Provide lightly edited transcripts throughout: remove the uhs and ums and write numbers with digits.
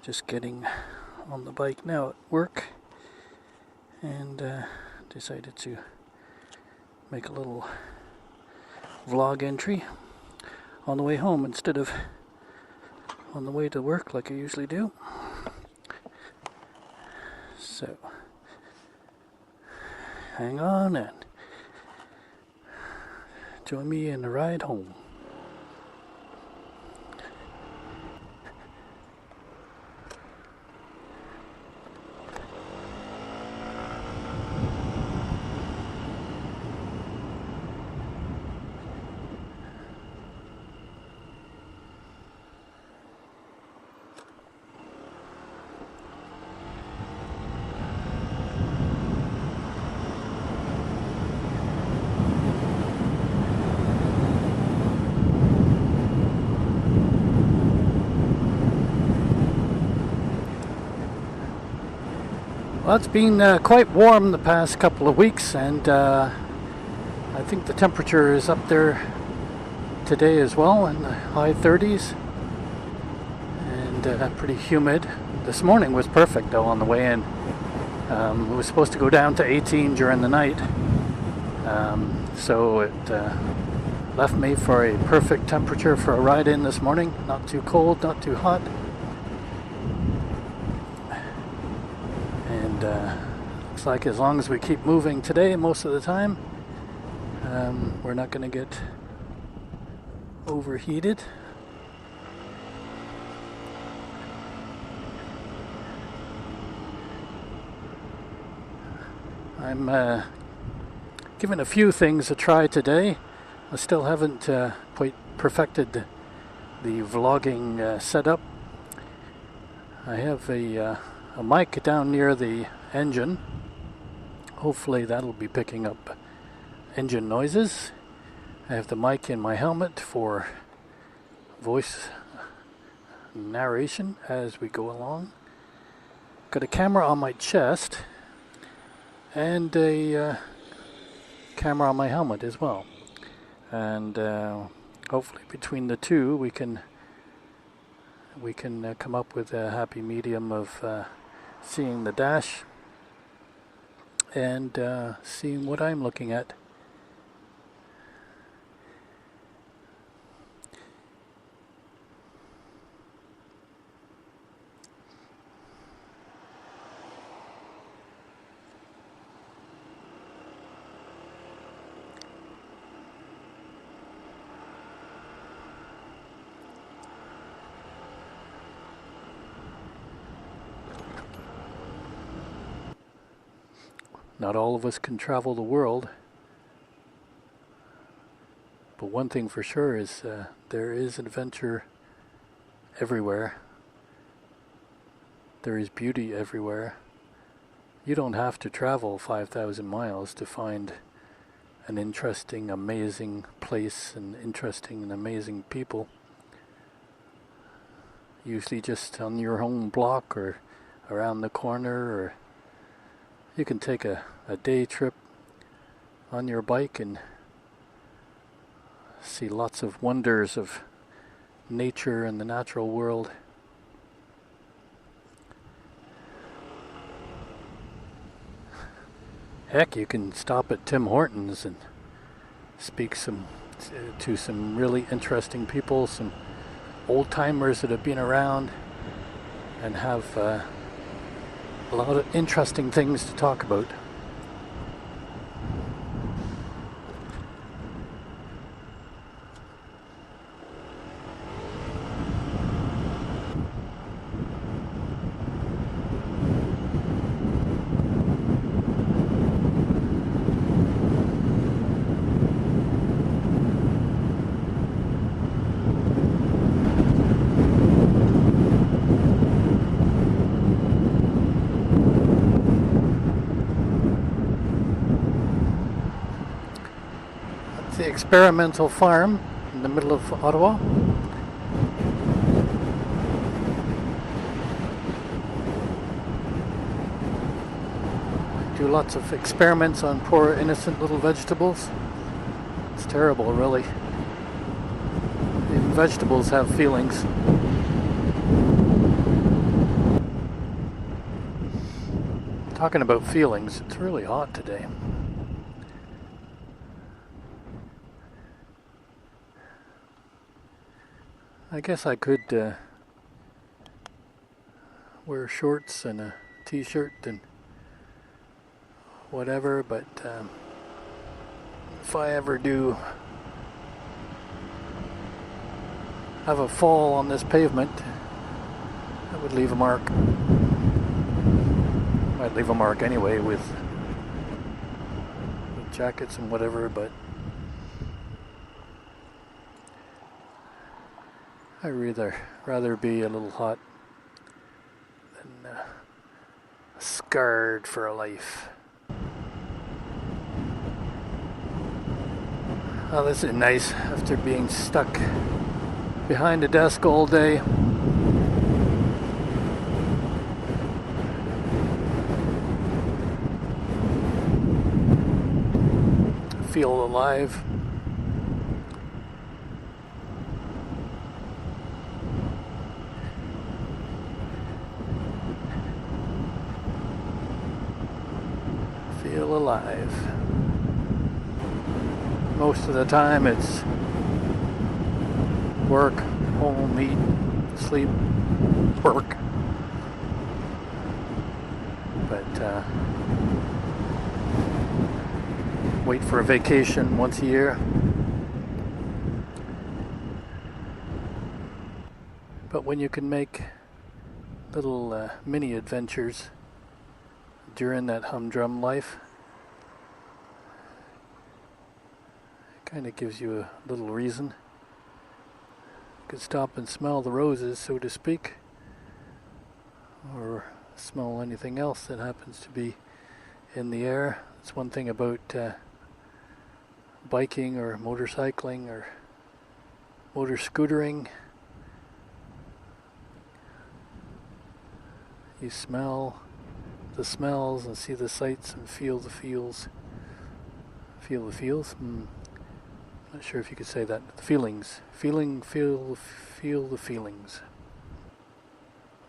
Just getting on the bike now at work, and decided to make a little vlog entry on the way home instead of on the way to work like I usually do. So hang on and join me in the ride home. Well, it's been quite warm the past couple of weeks, and I think the temperature is up there today as well, in the high 30s, and pretty humid. This morning was perfect though on the way in. It was supposed to go down to 18 during the night, so it left me for a perfect temperature for a ride in this morning. Not too cold, not too hot. Looks like as long as we keep moving today most of the time, we're not going to get overheated. I'm giving a few things a try today. I still haven't quite perfected the vlogging setup. I have a mic down near the engine. Hopefully that'll be picking up engine noises. I have the mic in my helmet for voice narration as we go along. Got a camera on my chest and a camera on my helmet as well. And hopefully between the two we can come up with a happy medium of seeing the dash and seeing what I'm looking at. Not all of us can travel the world, but one thing for sure is there is adventure everywhere. There is beauty everywhere. You don't have to travel 5,000 miles to find an interesting, amazing place and interesting and amazing people. Usually just on your home block or around the corner, or you can take a day trip on your bike and see lots of wonders of nature and the natural world. Heck, you can stop at Tim Hortons and speak to some really interesting people, some old timers that have been around, and have a lot of interesting things to talk about. The experimental farm in the middle of Ottawa. Do lots of experiments on poor innocent little vegetables. It's terrible, really. Even vegetables have feelings. Talking about feelings, it's really hot today. I guess I could wear shorts and a t-shirt and whatever, but if I ever do have a fall on this pavement, that would leave a mark. I'd leave a mark anyway with jackets and whatever, but I'd rather be a little hot than scarred for a life. Oh, this is nice after being stuck behind a desk all day. Feel alive. Feel alive. Most of the time it's work, home, eat, sleep, work. But wait for a vacation once a year. But when you can make little mini adventures during that humdrum life, it kind of gives you a little reason. You could stop and smell the roses, so to speak, or smell anything else that happens to be in the air. It's one thing about biking or motorcycling or motor scootering. You smell the smells and see the sights and feel the feels. Feel the feels? Not sure if you could say that. The feelings. Feel the feelings.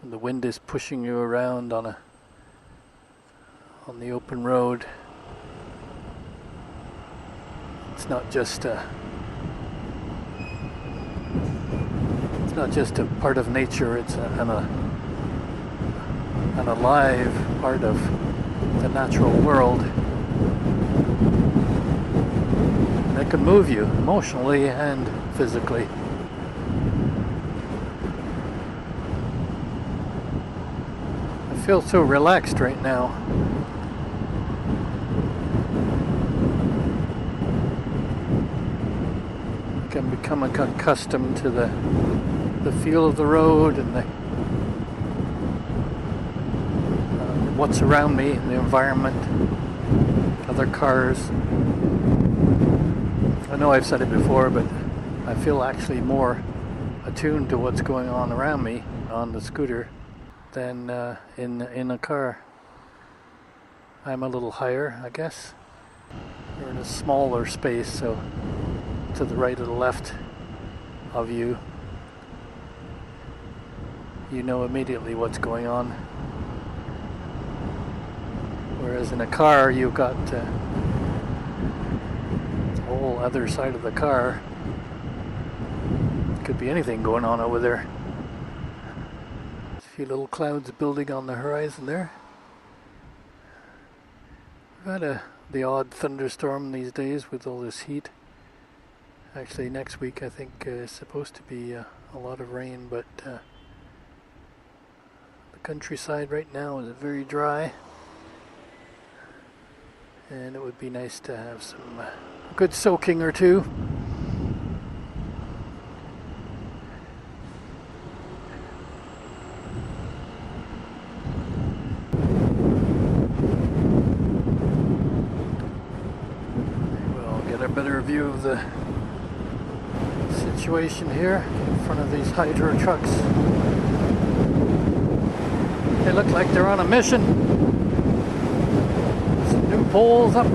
When the wind is pushing you around on the open road. It's not just a part of nature, it's an alive part of the natural world. And it can move you emotionally and physically. I feel so relaxed right now. I'm becoming accustomed to the feel of the road and what's around me, the environment, other cars. I know I've said it before, but I feel actually more attuned to what's going on around me on the scooter than in a car. I'm a little higher, I guess. You're in a smaller space, so to the right or the left of you, you know immediately what's going on. Whereas in a car, you've got the whole other side of the car. Could be anything going on over there. A few little clouds building on the horizon there. We've had the odd thunderstorm these days with all this heat. Actually, next week I think is supposed to be a lot of rain, but the countryside right now is very dry, and it would be nice to have some good soaking or two. We'll get a better view of the situation here in front of these hydro trucks. They look like they're on a mission. Some new poles up.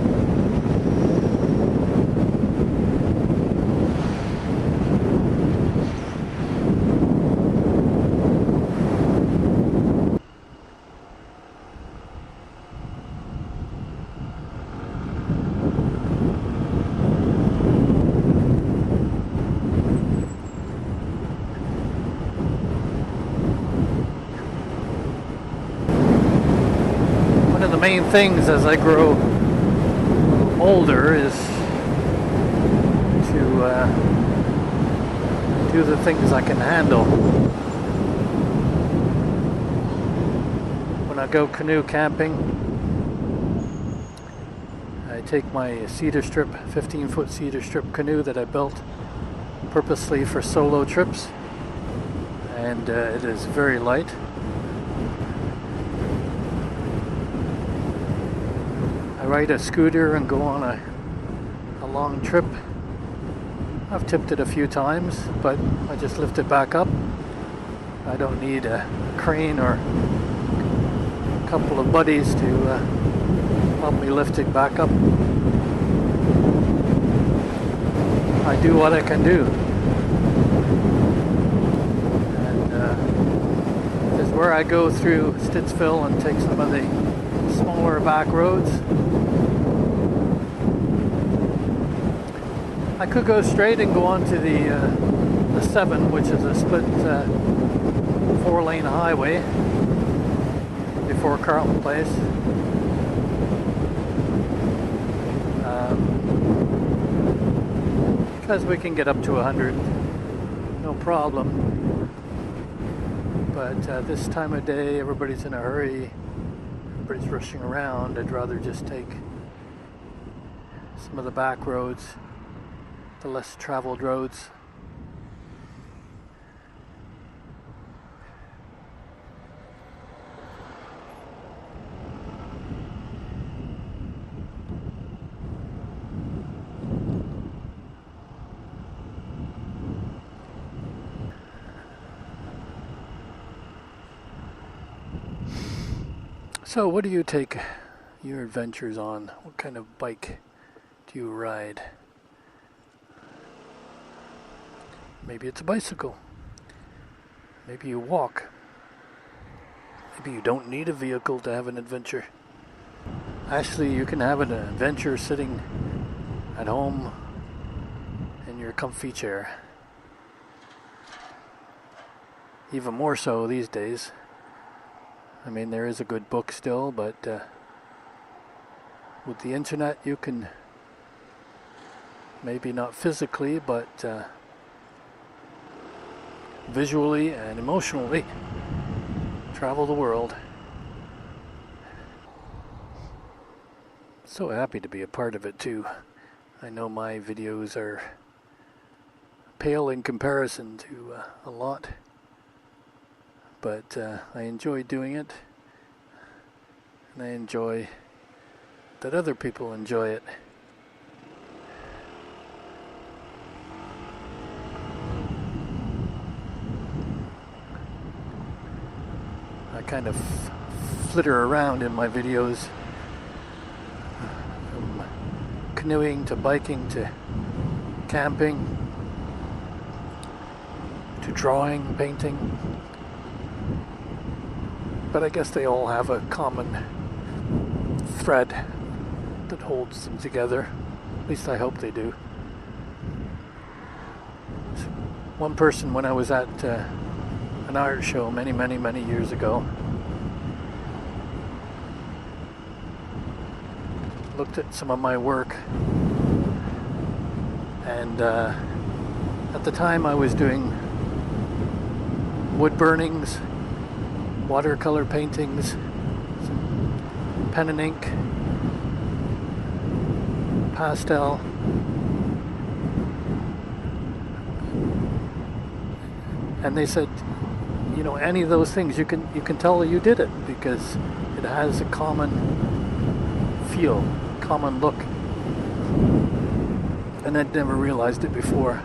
of the main things as I grow older is to do the things I can handle. When I go canoe camping, I take my cedar strip, 15-foot cedar strip canoe that I built purposely for solo trips, and it is very light. I ride a scooter and go on a long trip. I've tipped it a few times, but I just lift it back up. I don't need a crane or a couple of buddies to help me lift it back up. I do what I can do. And this is where I go through Stittsville and take some of the smaller back roads. I could go straight and go on to the 7, which is a split 4-lane highway before Carlton Place. Because we can get up to 100, no problem. But this time of day, everybody's in a hurry, everybody's rushing around. I'd rather just take some of the back roads, the less traveled roads. So what do you take your adventures on? What kind of bike do you ride? Maybe it's a bicycle. Maybe you walk. Maybe you don't need a vehicle to have an adventure. Actually, you can have an adventure sitting at home in your comfy chair. Even more so these days. I mean, there is a good book still, but with the internet you can, maybe not physically, but visually and emotionally travel the world. So happy to be a part of it too. I know my videos are pale in comparison to a lot, but I enjoy doing it, and I enjoy that other people enjoy it. I kind of flitter around in my videos, from canoeing to biking to camping to drawing, painting. But I guess they all have a common thread that holds them together. At least I hope they do. One person, when I was at an art show many years ago, looked at some of my work, and at the time I was doing wood burnings, watercolor paintings, pen and ink, pastel. And they said, you know, any of those things, you can tell you did it because it has a common feel, common look. And I'd never realized it before.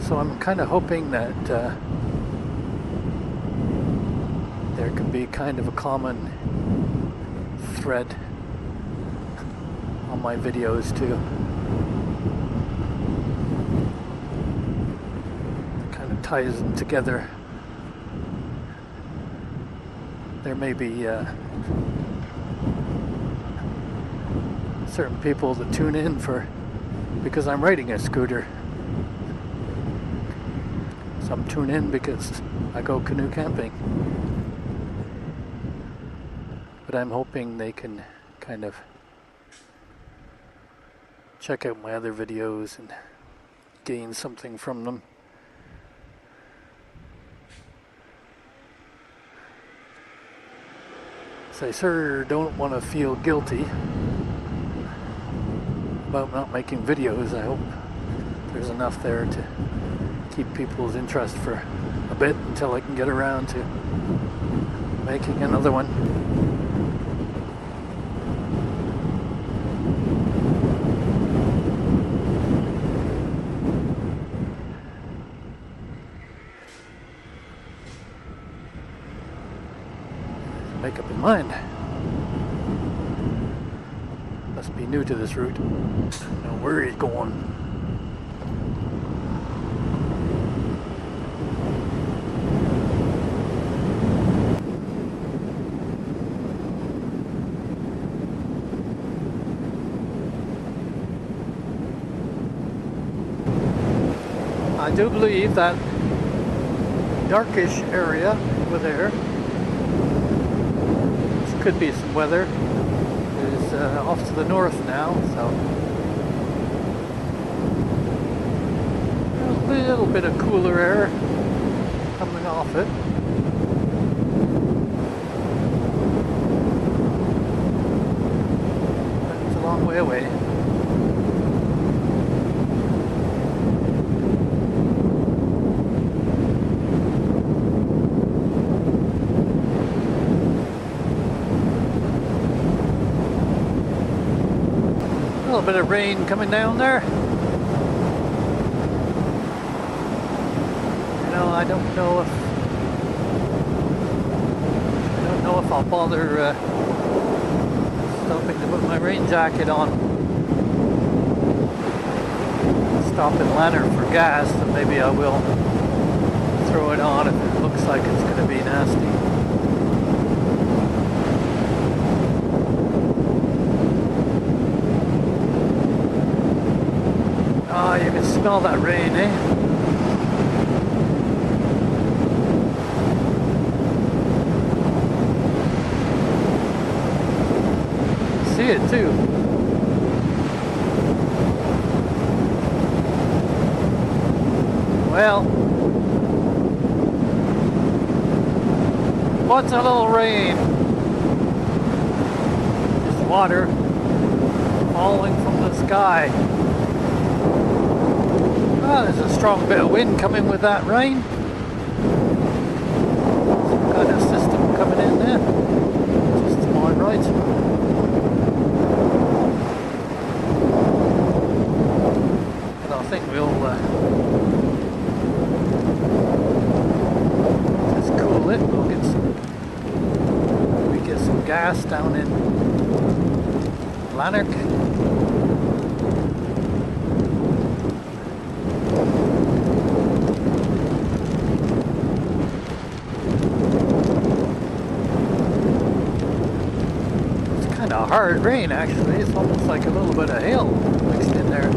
So I'm kind of hoping that there can be kind of a common thread on my videos too. Kind of ties them together. There may be certain people that tune in because I'm riding a scooter. Some tune in because I go canoe camping. but I'm hoping they can kind of check out my other videos and gain something from them. So I sure don't want to feel guilty about not making videos. I hope there's enough there to keep people's interest for a bit until I can get around to making another one. Make up in mind. Must be new to this route. Know where he's going. I do believe that darkish area over there, this could be some weather, is off to the north now, so a little bit of cooler air coming off it. But it's a long way away. A little bit of rain coming down there. You know, I don't know if I'll bother stopping to put my rain jacket on. Stop in Lanark for gas, and maybe I will throw it on if it looks like it's going to be nasty. Oh, you can smell that rain, eh? See it too. Well, what's a little rain? Just water falling from the sky. Oh, there's a strong bit of wind coming with that rain. Some kind of system coming in there. Just to my right. But I think we'll just cool it. We'll get some gas down in Lanark. Hard rain, actually. It's almost like a little bit of hail mixed in there.